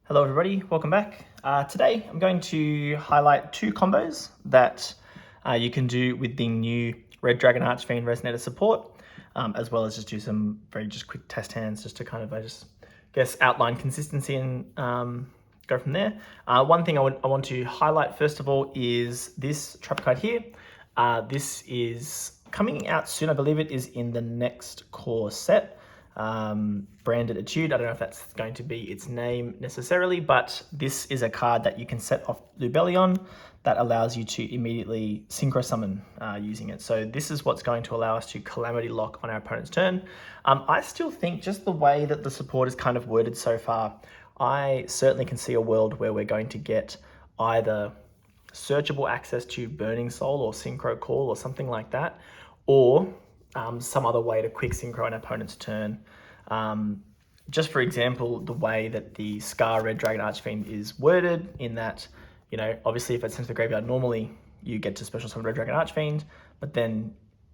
Hello everybody, welcome back. Today I'm going to highlight two combos that you can do with the new Red Dragon Archfiend Resonator support, as well as just do some very quick test hands just to kind of, outline consistency and go from there. One thing I want to highlight first of all is this trap card here. This is coming out soon. I believe it is in the next core set. Branded Etude. I don't know if that's going to be its name necessarily, but this is a card that you can set off Lubellion that allows you to immediately synchro summon using it. So this is what's going to allow us to Calamity lock on our opponent's turn. I still think just the way that the support is kind of worded so far, I certainly can see a world where we're going to get either searchable access to Burning Soul or Synchro Call or something like that, or some other way to quick synchro an opponent's turn. Just for example, the way that the Scar Red Dragon Archfiend is worded, in that, obviously if it's sent to the graveyard, normally you get to special summon Red Dragon Archfiend, but then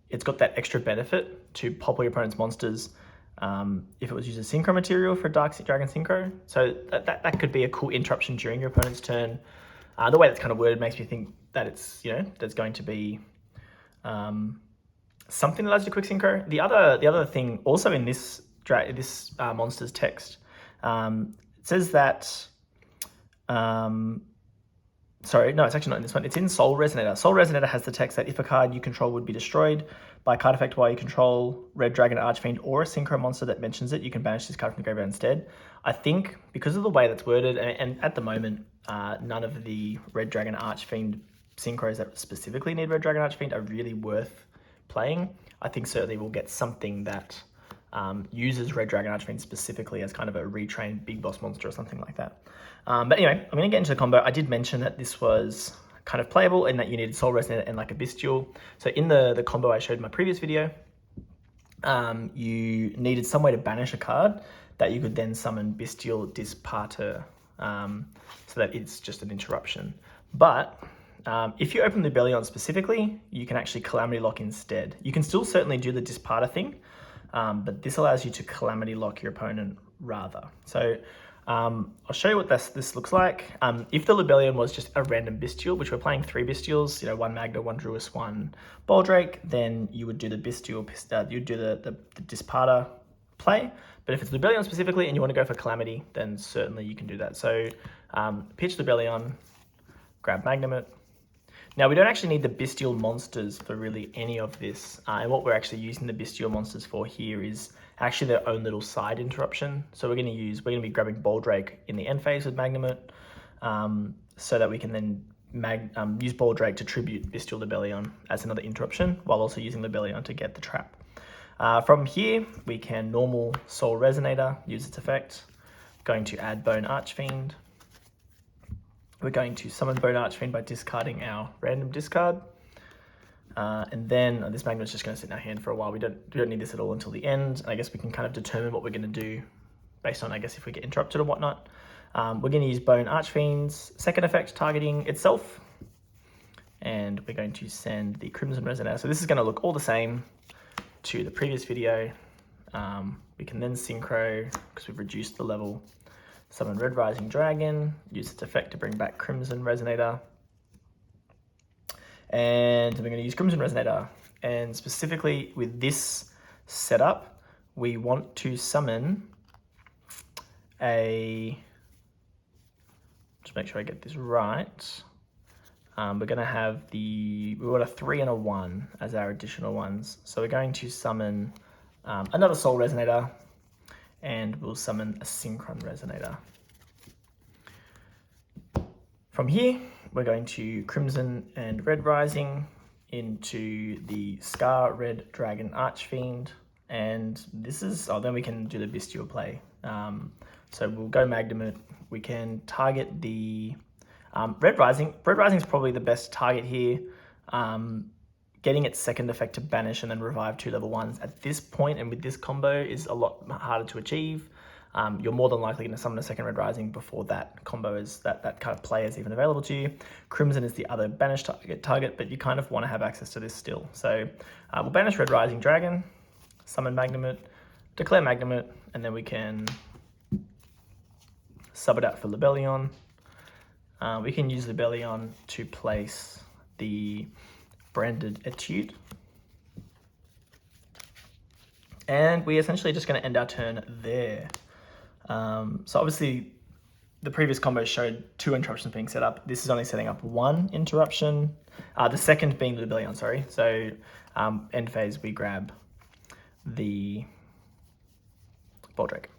it's got that extra benefit to pop your opponent's monsters if it was used as synchro material for Dark Dragon Synchro. So that could be a cool interruption during your opponent's turn. The way that's kind of worded makes me think that it's, there's going to be something that allows you to quick synchro. The other thing also in this monster's text, it says that, sorry, no, it's actually not in this one. It's in Soul Resonator. Soul Resonator has the text that if a card you control would be destroyed by a card effect while you control Red Dragon Archfiend or a synchro monster that mentions it, you can banish this card from the graveyard instead. I think because of the way that's worded, and at the moment, none of the Red Dragon Archfiend synchros that specifically need Red Dragon Archfiend are really worth playing. I think certainly we'll get something that uses Red Dragon Archfiend specifically as kind of a retrained big boss monster or something like that. But anyway, I'm going to get into the combo. I did mention that this was kind of playable and that you needed Soul Resonator and like a Bestial. So in the combo I showed in my previous video, you needed some way to banish a card that you could then summon Bestial Disparter, so that it's just an interruption. But if you open the Lubellion specifically, you can actually Calamity lock instead. You can still certainly do the Disparter thing, but this allows you to Calamity lock your opponent rather. So I'll show you what this looks like. If the Lubellion was just a random Bestial, which we're playing 3 Bestials, one Magna, 1 Druis, 1 Baldrake, then you would do the Bestial, you'd do the Disparter play. But if it's Lubellion specifically and you want to go for Calamity, then certainly you can do that. So pitch Lubellion, grab Magnamut. Now, we don't actually need the Bestial monsters for really any of this. And what we're actually using the Bestial monsters for here is actually their own little side interruption. So we're going to be grabbing Baldrake in the end phase with Magnamut, so that we can then use Baldrake to tribute Bestial Lubellion as another interruption, while also using Lubellion to get the trap. From here, we can normal Soul Resonator, use its effect. Going to add Bone Archfiend. We're going to summon Bone Archfiend by discarding our random discard. And then this Magnet's just going to sit in our hand for a while. We don't need this at all until the end. I guess we can kind of determine what we're going to do based on, if we get interrupted or whatnot. We're going to use Bone Archfiend's second effect targeting itself. And we're going to send the Crimson Resonator. So this is going to look all the same to the previous video. We can then synchro, because we've reduced the level, summon Red Rising Dragon, use its effect to bring back Crimson Resonator. And we're going to use Crimson Resonator. And specifically with this setup, we want to summon just make sure I get this right. We're going to have we want a 3 and a 1 as our additional ones. So we're going to summon another Soul Resonator, and we'll summon a Synchron Resonator. From here, we're going to Crimson and Red Rising into the Scar Red Dragon Archfiend, and this is, then we can do the Bestial play. So we'll go Magnamut. We can target the Red Rising. Red Rising is probably the best target here. Getting its second effect to banish and then revive 2 level 1s at this point and with this combo is a lot harder to achieve. You're more than likely going to summon a second Red Rising before that combo is that kind of play is even available to you. Crimson is the other banished target, but you kind of want to have access to this still. So we'll banish Red Rising Dragon, summon Magnamut, declare Magnamut, and then we can sub it out for Libellion. We can use Libellion to place the branded Etude. And we're essentially just going to end our turn there. So obviously the previous combo showed 2 interruptions being set up. This is only setting up 1 interruption. The second being the Libellion, sorry. So end phase, we grab the Baldrake.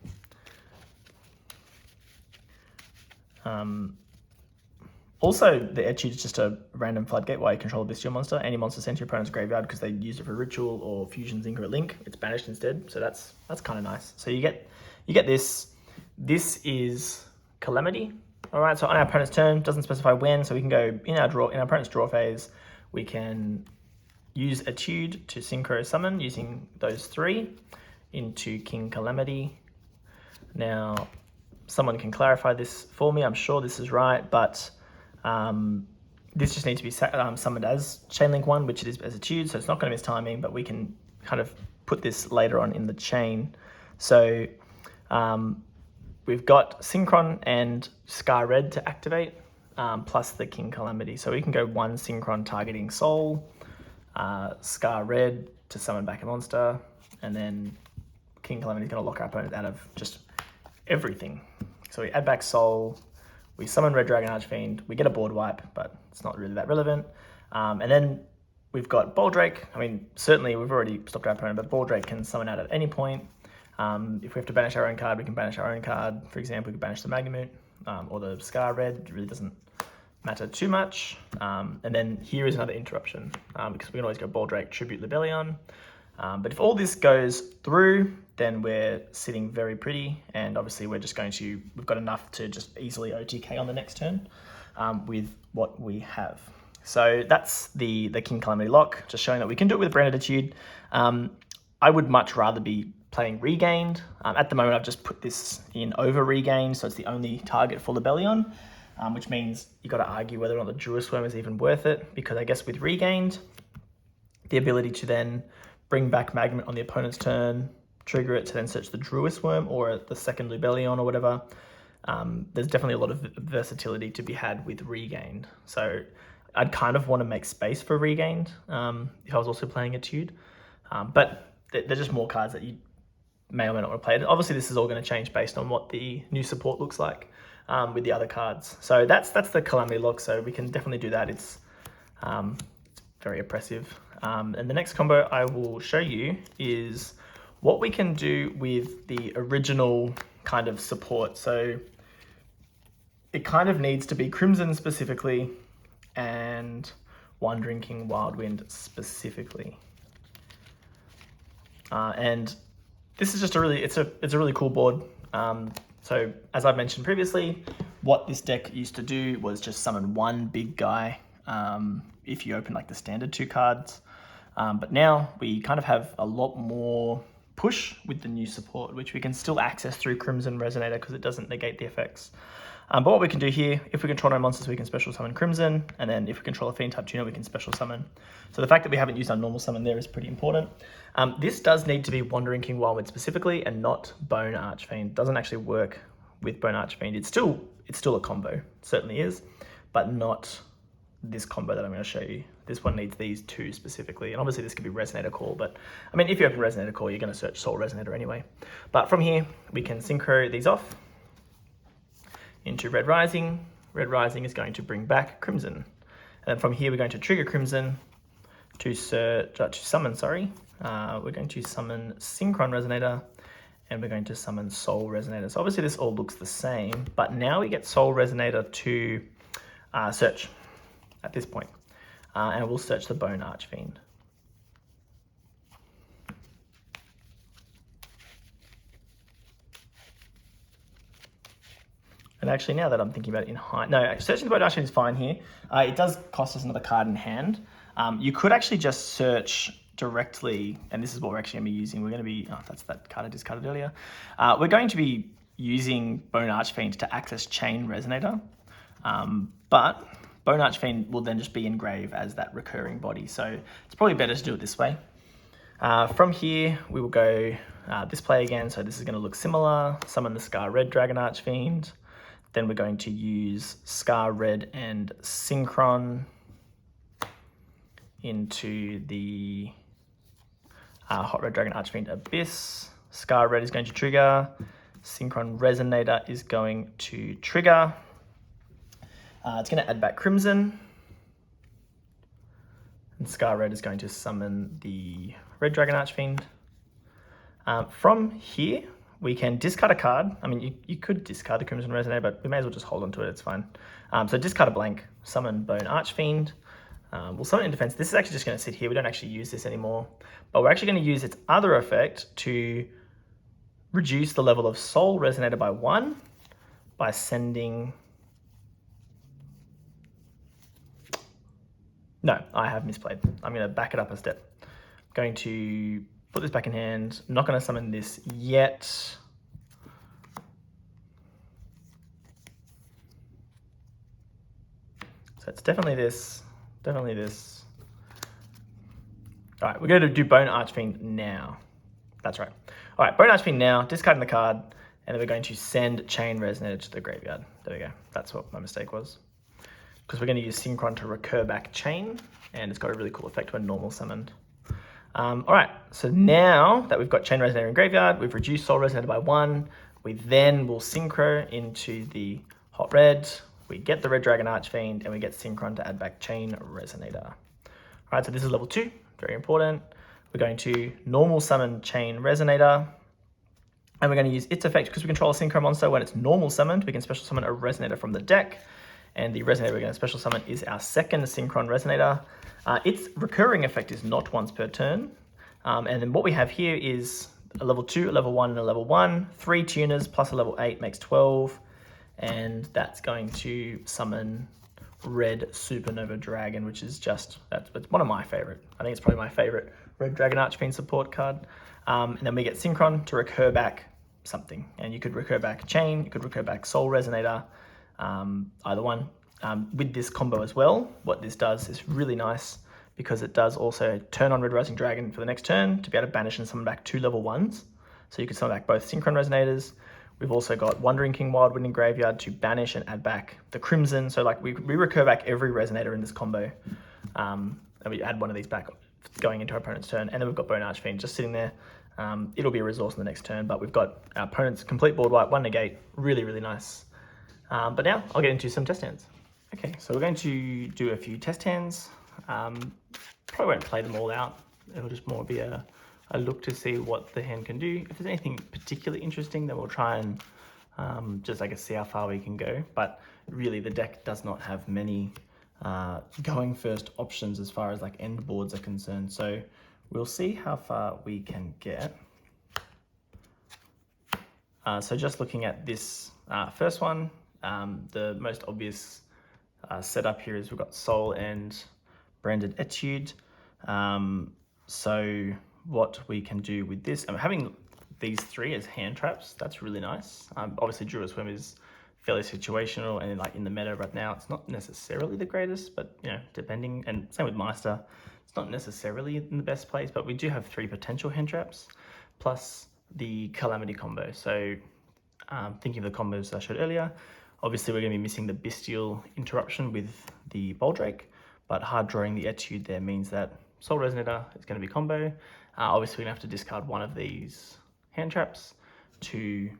Also, the Etude is just a random floodgate while you control a bestial monster. Any monster sent to your opponent's graveyard because they used it for ritual or fusion, zinc, or link. It's banished instead, so that's kind of nice. So you get this. This is Calamity. All right. So on our opponent's turn, doesn't specify when, so we can go in our opponent's draw phase. We can use Etude to synchro summon using those 3 into King Calamity. Now, someone can clarify this for me. I'm sure this is right, but this just needs to be summoned as Chainlink 1, which it is as Etude, so it's not going to miss timing, but we can kind of put this later on in the chain. So we've got Synchron and Scar Red to activate, plus the King Calamity. So we can go 1 Synchron targeting Soul, Scar Red to summon back a monster, and then King Calamity is going to lock our opponent out of just everything. So we add back Soul, we summon Red Dragon Archfiend, we get a board wipe, but it's not really that relevant. And then we've got Baldrake. I mean, certainly we've already stopped our opponent, but Baldrake can summon out at any point. If we have to banish our own card, we can banish our own card. For example, we can banish the Magnamute or the Scar Red. It really doesn't matter too much. And then here is another interruption because we can always go Baldrake, Tribute, Libellion. But if all this goes through, then we're sitting very pretty, and obviously we've got enough to just easily OTK on the next turn with what we have. So that's the King Calamity lock, just showing that we can do it with Branded Etude. I would much rather be playing Regained. At the moment, I've just put this in over Regained, so it's the only target for Libellion, which means you got to argue whether or not the Druid Swarm is even worth it, because I guess with Regained, the ability to then bring back Magnamute on the opponent's turn, trigger it to then search the Druid Worm or the second Libellion or whatever. There's definitely a lot of versatility to be had with Regained. So I'd kind of want to make space for Regained if I was also playing Etude. But there's just more cards that you may or may not want to play. Obviously, this is all going to change based on what the new support looks like with the other cards. So that's the Calamity lock. So we can definitely do that. It's very oppressive. And the next combo I will show you is what we can do with the original kind of support. So it kind of needs to be Crimson specifically and Wandering King Wildwind specifically. And this is just it's a really cool board. So as I've mentioned previously, what this deck used to do was just summon 1 big guy if you open like the standard 2 cards. But now we kind of have a lot more push with the new support, which we can still access through Crimson Resonator because it doesn't negate the effects. But what we can do here, if we control no monsters, we can special summon Crimson, and then if we control a Fiend type tuner, we can special summon. So the fact that we haven't used our normal summon there is pretty important. This does need to be Wandering King Wildwind specifically, and not Bone Archfiend. It doesn't actually work with Bone Archfiend. It's still a combo, it certainly is, but not this combo that I'm going to show you. This one needs these 2 specifically, and obviously this could be Resonator Call, but I mean, if you open Resonator Call, you're going to search Soul Resonator anyway. But from here, we can synchro these off into Red Rising. Red Rising is going to bring back Crimson. And then from here, we're going to trigger Crimson to summon. We're going to summon Synchron Resonator, and we're going to summon Soul Resonator. So obviously this all looks the same, but now we get Soul Resonator to search at this point. And we'll search the Bone Archfiend. And actually, now that I'm thinking about it searching the Bone Archfiend is fine here. It does cost us another card in hand. You could actually just search directly, and this is what we're actually going to be using. We're going to be, that's that card I discarded earlier. We're going to be using Bone Archfiend to access Chain Resonator, but Bone Archfiend will then just be engraved as that recurring body. So it's probably better to do it this way. From here, we will go this play again. So this is going to look similar. Summon the Scar Red Dragon Archfiend. then we're going to use Scar Red and Synchron into the Hot Red Dragon Archfiend Abyss. Scar Red is going to trigger. Synchron Resonator is going to trigger. It's going to add back Crimson. And Scar Red is going to summon the Red Dragon Archfiend. From here, we can discard a card. I mean, you could discard the Crimson Resonator, but we may as well just hold on to it, it's fine. So discard a blank, summon Bone Archfiend. We'll summon it in defense. This is actually just going to sit here. We don't actually use this anymore, but we're actually going to use its other effect to reduce the level of Soul Resonator by 1 by sending... No, I have misplayed. I'm going to back it up a step. I'm going to put this back in hand. I'm not going to summon this yet. So it's definitely this. Definitely this. All right, we're going to do Bone Archfiend now. That's right. All right, Bone Archfiend now, discarding the card, and then we're going to send Chain Resonator to the graveyard. There we go. That's what my mistake was. Because we're going to use Synchron to recur back Chain, and it's got a really cool effect when normal summoned. All right, so now that we've got Chain Resonator in graveyard, we've reduced Soul Resonator by 1. We then will Synchro into the Hot Red. We get the Red Dragon Archfiend, and we get Synchron to add back Chain Resonator. All right, so this is level 2, very important. We're going to normal summon Chain Resonator, and we're going to use its effect because we control a Synchro monster. When it's normal summoned, we can special summon a Resonator from the deck, and the Resonator we're going to special summon is our second Synchron Resonator. Its recurring effect is not once per turn, and then what we have here is a level 2, a level 1, and a level 1. 3 tuners plus a level 8 makes 12, and that's going to summon Red Supernova Dragon, which is just, it's one of my favorite. I think it's probably my favorite Red Dragon Archfiend support card. And then we get Synchron to recur back something, and you could recur back Chain, you could recur back Soul Resonator, either one. With this combo as well, what this does is really nice because it does also turn on Red Rising Dragon for the next turn to be able to banish and summon back 2 level 1s. So you can summon back both Synchron Resonators. We've also got Wandering King Wildwind in graveyard to banish and add back the Crimson. So like we recur back every Resonator in this combo. And we add one of these back going into our opponent's turn. And then we've got Bone Archfiend just sitting there. It'll be a resource in the next turn, but we've got our opponent's complete board wipe, 1 negate. Really, really nice. But now I'll get into some test hands. Okay, so we're going to do a few test hands. Probably won't play them all out. It'll just more be a look to see what the hand can do. If there's anything particularly interesting, then we'll try and just, I guess, see how far we can go. But really, the deck does not have many going first options as far as like end boards are concerned. So we'll see how far we can get. So just looking at this first one, the most obvious setup here is we've got Soul and Branded Etude. So what we can do with this, having these 3 as hand traps, that's really nice. Obviously Druid Swim is fairly situational, and like in the meta right now, it's not necessarily the greatest, but you know, depending, and same with Meister, it's not necessarily in the best place, but we do have 3 potential hand traps, plus the Calamity combo. So thinking of the combos I showed earlier, obviously we're going to be missing the Bestial interruption with the Boldrake, but hard drawing the Etude there means that Soul Resonator is going to be combo. Obviously we're going to have to discard one of these hand traps to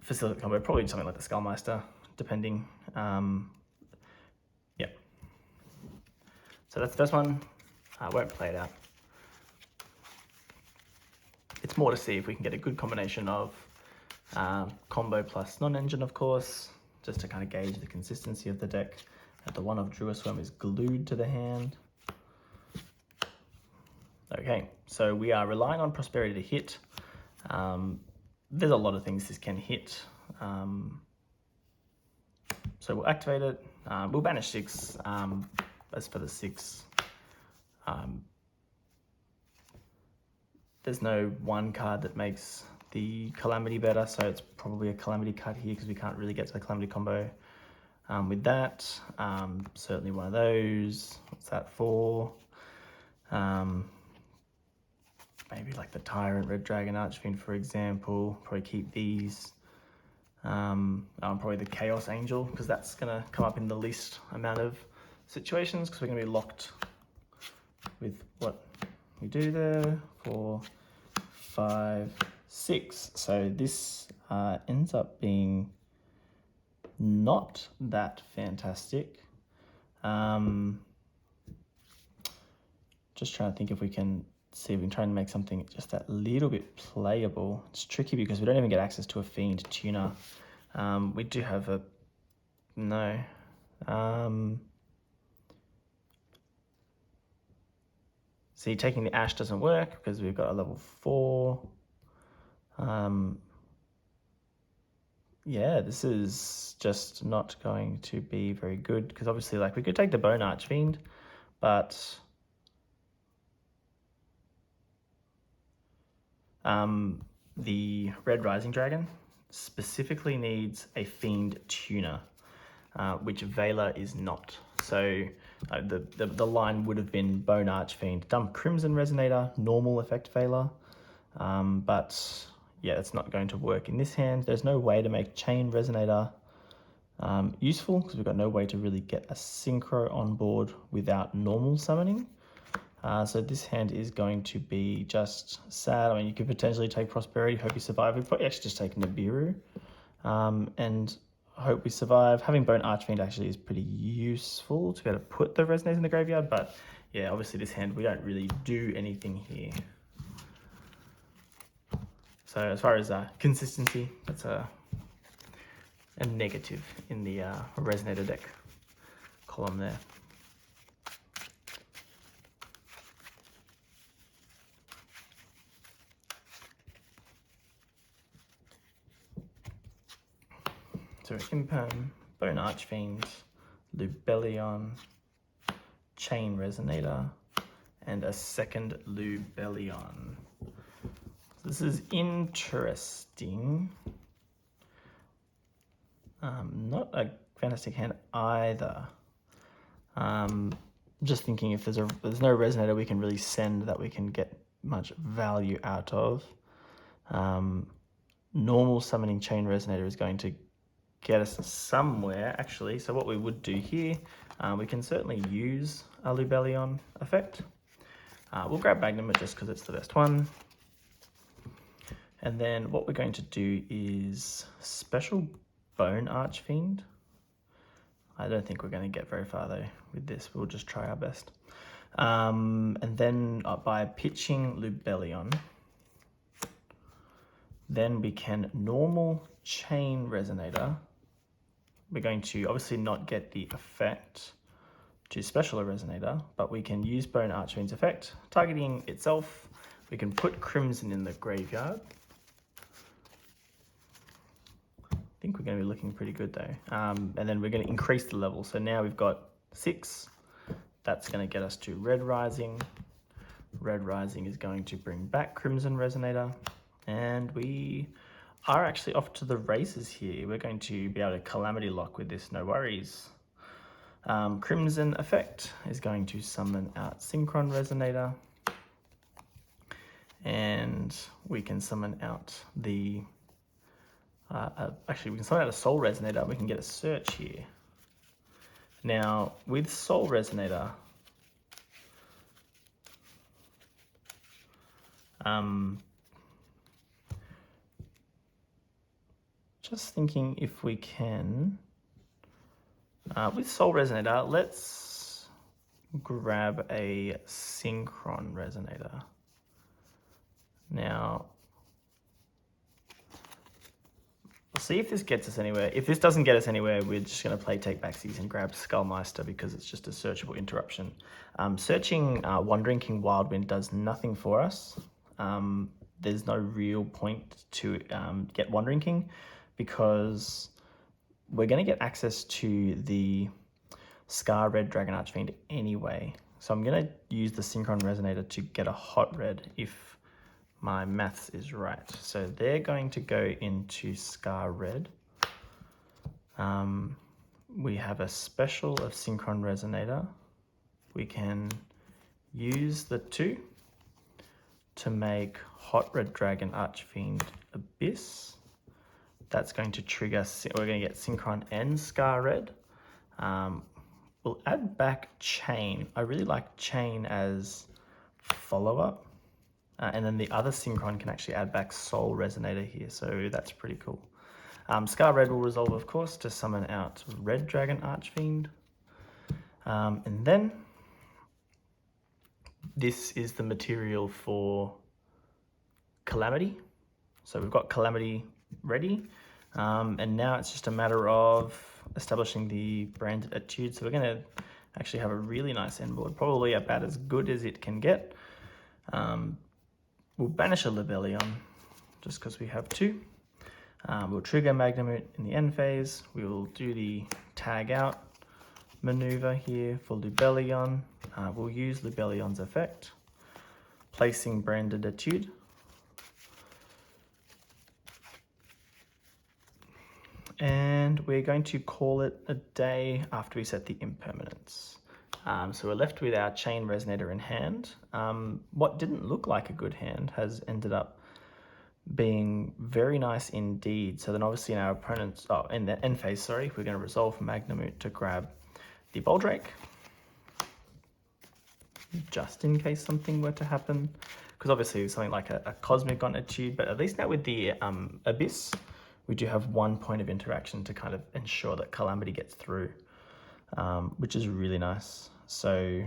facilitate the combo, probably something like the Skullmeister, depending. Yeah. So that's the first one. I won't play it out. It's more to see if we can get a good combination of combo plus non-engine, of course, just to kind of gauge the consistency of the deck. That the one of Druid Swim is glued to the hand. Okay, so we are relying on Prosperity to hit. There's a lot of things this can hit. So we'll activate it. We'll banish 6. As for the 6, there's no one card that makes the Calamity better, so it's probably a Calamity cut here because we can't really get to the Calamity combo with that. Certainly one of those. What's that for? Maybe like the Tyrant Red Dragon Archfiend, for example. Probably keep these. Probably the Chaos Angel, because that's going to come up in the least amount of situations, because we're going to be locked with what we do there. 4, 5, 6. So this ends up being not that fantastic. Just trying to think if we can see if we can try and make something just that little bit playable. It's tricky because we don't even get access to a Fiend tuner. We do have a... No. See, taking the Ash doesn't work because we've got a level 4. Yeah, this is just not going to be very good because obviously, like, we could take the Bone Archfiend, but the Red Rising Dragon specifically needs a Fiend tuner, which Veiler is not. So the line would have been Bone Archfiend, Dump Crimson Resonator, normal effect Veiler, but yeah, it's not going to work in this hand. There's no way to make Chain Resonator useful because we've got no way to really get a synchro on board without normal summoning. So this hand is going to be just sad. I mean, you could potentially take Prosperity, hope you survive. We'd probably actually just take Nibiru and hope we survive. Having Bone Archfiend actually is pretty useful to be able to put the Resonator in the graveyard, but yeah, obviously this hand, we don't really do anything here. So as far as consistency, that's a negative in the Resonator deck column there. So Imperm, Bone Archfiend, Lubellion, Chain Resonator, and a second Lubellion. This is interesting. Not a fantastic hand either. Just thinking if there's no Resonator we can really send that we can get much value out of. Normal summoning Chain Resonator is going to get us somewhere actually. So what we would do here, we can certainly use a Lubellion effect. We'll grab Magnum just because it's the best one. And then what we're going to do is special Bone Archfiend. I don't think we're going to get very far though with this. We'll just try our best. And then by pitching Lubellion, then we can normal Chain Resonator. We're going to obviously not get the effect to special a Resonator, but we can use Bone Archfiend's effect, targeting itself. We can put Crimson in the graveyard. I think we're going to be looking pretty good though. And then we're going to increase the level. So now we've got 6. That's going to get us to Red Rising. Red Rising is going to bring back Crimson Resonator. And we are actually off to the races here. We're going to be able to Calamity lock with this, no worries. Crimson effect is going to summon out Synchron Resonator. And we can summon out the... actually, we can summon out a Soul Resonator. We can get a search here. Now, with Soul Resonator, just thinking if we can, with Soul Resonator, let's grab a Synchron Resonator. Now, we'll see if this gets us anywhere. If this doesn't get us anywhere, we're just going to play Take Backsies and grab Skullmeister because it's just a searchable interruption. Searching Wandering King Wildwind does nothing for us. There's no real point to get Wandering King because we're going to get access to the Scar Red Dragon Archfiend anyway. So I'm going to use the Synchron Resonator to get a hot red if my maths is right. So they're going to go into Scar Red. We have a special of Synchron Resonator. We can use the 2 to make Hot Red Dragon Archfiend Abyss. that's going to trigger, we're going to get Synchron and Scar Red. We'll add back Chain. I really like Chain as follow-up. And then the other Synchron can actually add back Soul Resonator here, so that's pretty cool. Scar Red will resolve, of course, to summon out Red Dragon Archfiend. And then this is the material for Calamity. So we've got Calamity ready, and now it's just a matter of establishing the branded attitude. So we're going to actually have a really nice end board, probably about as good as it can get. We'll banish a Libellion just because we have two. We'll trigger Magnamut in the end phase. We will do the tag out maneuver here for Libellion. We'll use Libellion's effect, placing branded attitude. And we're going to call it a day after we set the impermanence. So we're left with our Chain Resonator in hand. What didn't look like a good hand has ended up being very nice indeed. So then obviously in our opponent's, in the end phase, sorry, we're going to resolve Magnamut to grab the Boldrake, just in case something were to happen. Because obviously something like a Cosmic on Attitude, but at least now with the Abyss, we do have 1 point of interaction to kind of ensure that Calamity gets through, which is really nice. So,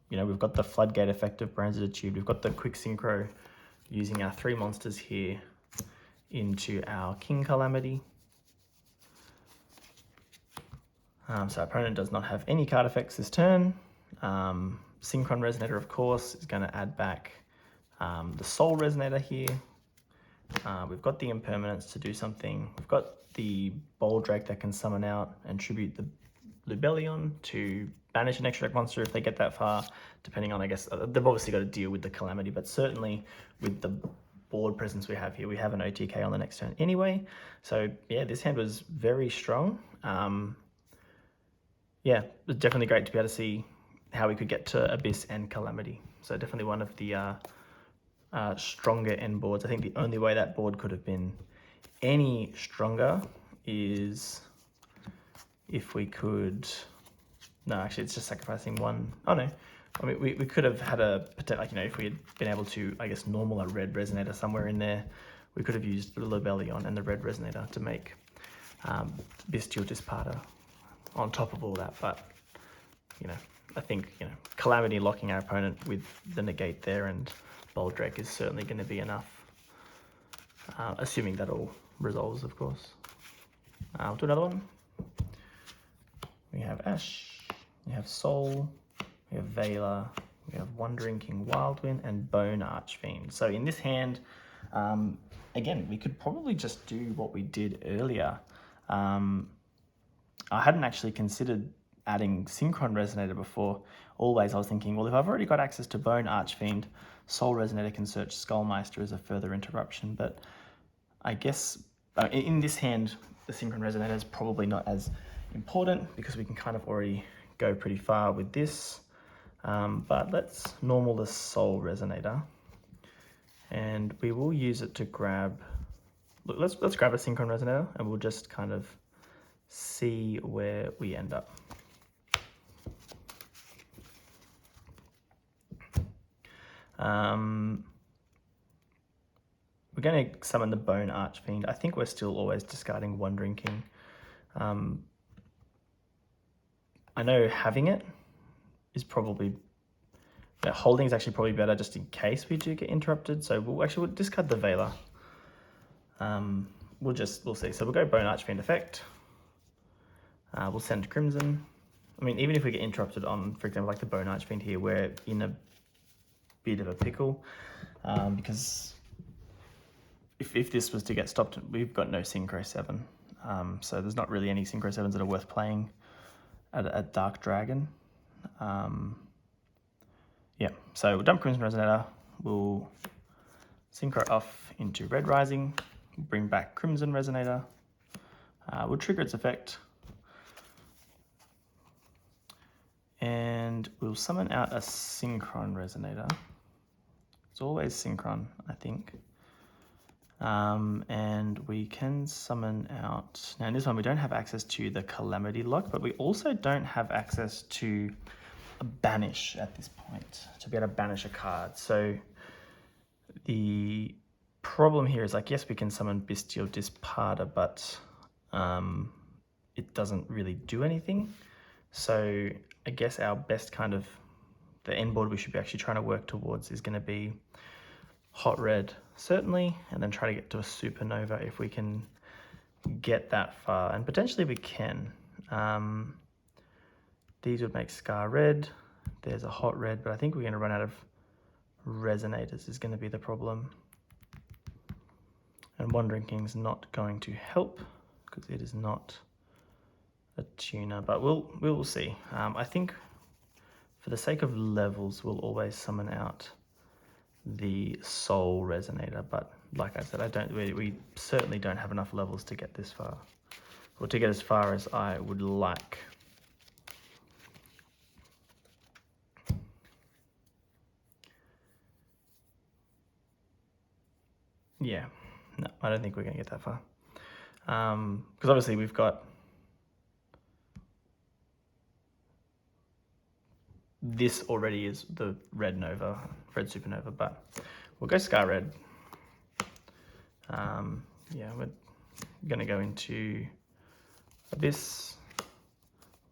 you know, we've got the Floodgate effect of Branded Attitude, we've got the Quick Synchro using our 3 monsters here into our King Calamity. So our opponent does not have any card effects this turn. Synchron Resonator, of course, is going to add back the Soul Resonator here. We've got the Impermanence to do something. We've got the Boldrake that can summon out and tribute the Libellion to banish an extra deck monster if they get that far, depending on, I guess, they've obviously got to deal with the Calamity, but certainly with the board presence we have here, we have an OTK on the next turn anyway. So yeah, this hand was very strong. Yeah, it was definitely great to be able to see how we could get to Abyss and Calamity. So definitely one of the stronger end boards. I think the only way that board could have been any stronger is if we could, no, actually it's just sacrificing one. Oh no, I mean, we could have had a, like, you know, if we had been able to, I guess, normal a Red Resonator somewhere in there, we could have used the Libellion and the Red Resonator to make Bestial Disparter on top of all that. But, you know, I think, you know, Calamity locking our opponent with the negate there and Boldrake is certainly going to be enough, assuming that all resolves, of course. We'll do another one. We have Ash, we have Soul, we have Veiler, we have Wandering King Wildwind, and Bone Archfiend. So in this hand, again, we could probably just do what we did earlier. I hadn't actually considered adding Synchron Resonator before. Always I was thinking, well, if I've already got access to Bone Archfiend, Soul Resonator can search Skullmeister as a further interruption. But I guess in this hand, the Synchron Resonator is probably not as important because we can kind of already go pretty far with this. But let's normal the Soul Resonator, and we will use it to grab. Look, let's grab a Synchron Resonator, and we'll just kind of see where we end up. We're going to summon the Bone Archfiend. I think we're still always discarding Wandering King. I know having it is probably, holding is actually probably better just in case we do get interrupted. So we'll discard the Veiler. We'll see. So we'll go Bone Archfiend effect. We'll send Crimson. I mean, even if we get interrupted on, for example, like the Bone Archfiend here, we're in a bit of a pickle, because if this was to get stopped, we've got no Synchro 7. So there's not really any Synchro 7s that are worth playing at Dark Dragon. Yeah, so we'll dump Crimson Resonator, we'll Synchro off into Red Rising, bring back Crimson Resonator, we'll trigger its effect, and we'll summon out a Synchron Resonator. It's always Synchron, I think. And we can summon out, now in this one we don't have access to the Calamity lock, but we also don't have access to a banish at this point, to be able to banish a card. So the problem here is, like, yes, we can summon Bestial Disparter, but it doesn't really do anything. So I guess our best kind of, the end board we should be actually trying to work towards is going to be hot red, certainly, and then try to get to a supernova if we can get that far, and potentially we can. These would make Scar red. There's a hot red, but I think we're going to run out of resonators is going to be the problem. And Wandering King's not going to help because it is not a tuner, but we'll see. I think for the sake of levels, we'll always summon out the Soul Resonator, but like I said, we certainly don't have enough levels to get this far, or to get as far as I would like. Yeah, no, I don't think we're going to get that far. Because obviously we've got this already is the red Nova, red Supernova, but we'll go Scar Red. Yeah, we're going to go into Abyss,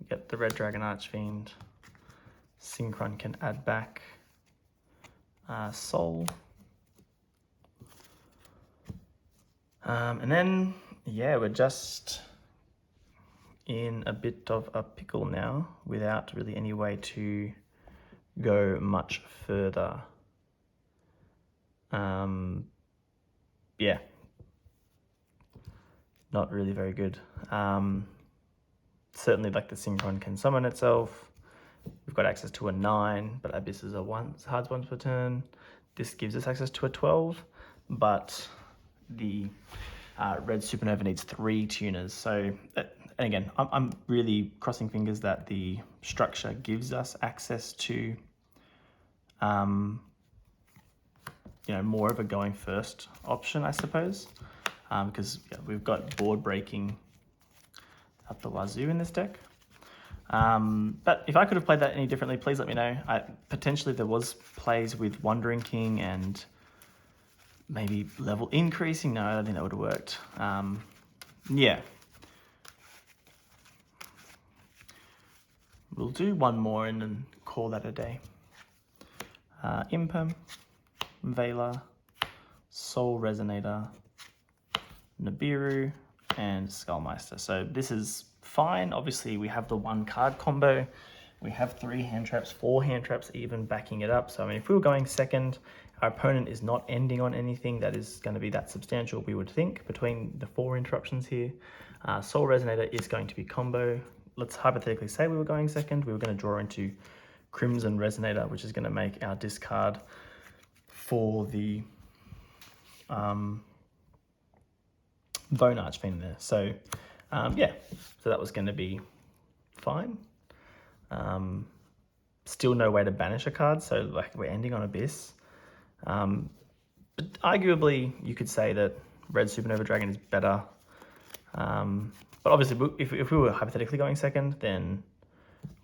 get the red Dragon Archfiend. Synchron can add back Soul. And then, yeah, we're just in a bit of a pickle now without really any way to go much further. Yeah, not really very good. Certainly, like, the Synchron can summon itself. We've got access to a 9, but Abyss is a hard once per turn. This gives us access to a 12, but the red Supernova needs 3 tuners. So, and again, I'm really crossing fingers that the structure gives us access to, more of a going first option, I suppose, because we've got board breaking up the wazoo in this deck. But if I could have played that any differently, please let me know. Potentially there was plays with Wandering King and maybe level increasing. No, I don't think that would have worked. Yeah. We'll do one more and then call that a day. Imperm, Veiler, Soul Resonator, Nibiru, and Skullmeister. So this is fine. Obviously we have the 1 card combo. We have 3 hand traps, 4 hand traps even backing it up. So I mean, if we were going second, our opponent is not ending on anything that is going to be that substantial, we would think, between the 4 interruptions here. Soul Resonator is going to be combo. Let's hypothetically say we were going second. We were going to draw into Crimson Resonator, which is going to make our discard for the Bone Archfiend there. So yeah, so that was going to be fine. Still no way to banish a card, so like we're ending on Abyss. But arguably you could say that red Supernova Dragon is better. But obviously if we were hypothetically going second, then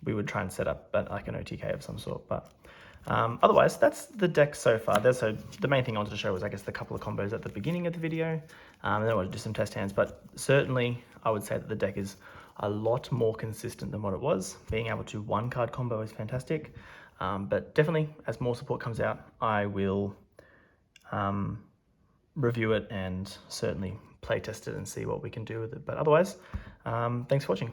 we would try and set up like an OTK of some sort. But otherwise, that's the deck so far. So the main thing I wanted to show was, I guess, the couple of combos at the beginning of the video. And then I wanted to do some test hands, but certainly I would say that the deck is a lot more consistent than what it was. Being able to 1 card combo is fantastic. But definitely, as more support comes out, I will review it and certainly play test it and see what we can do with it. But otherwise, thanks for watching.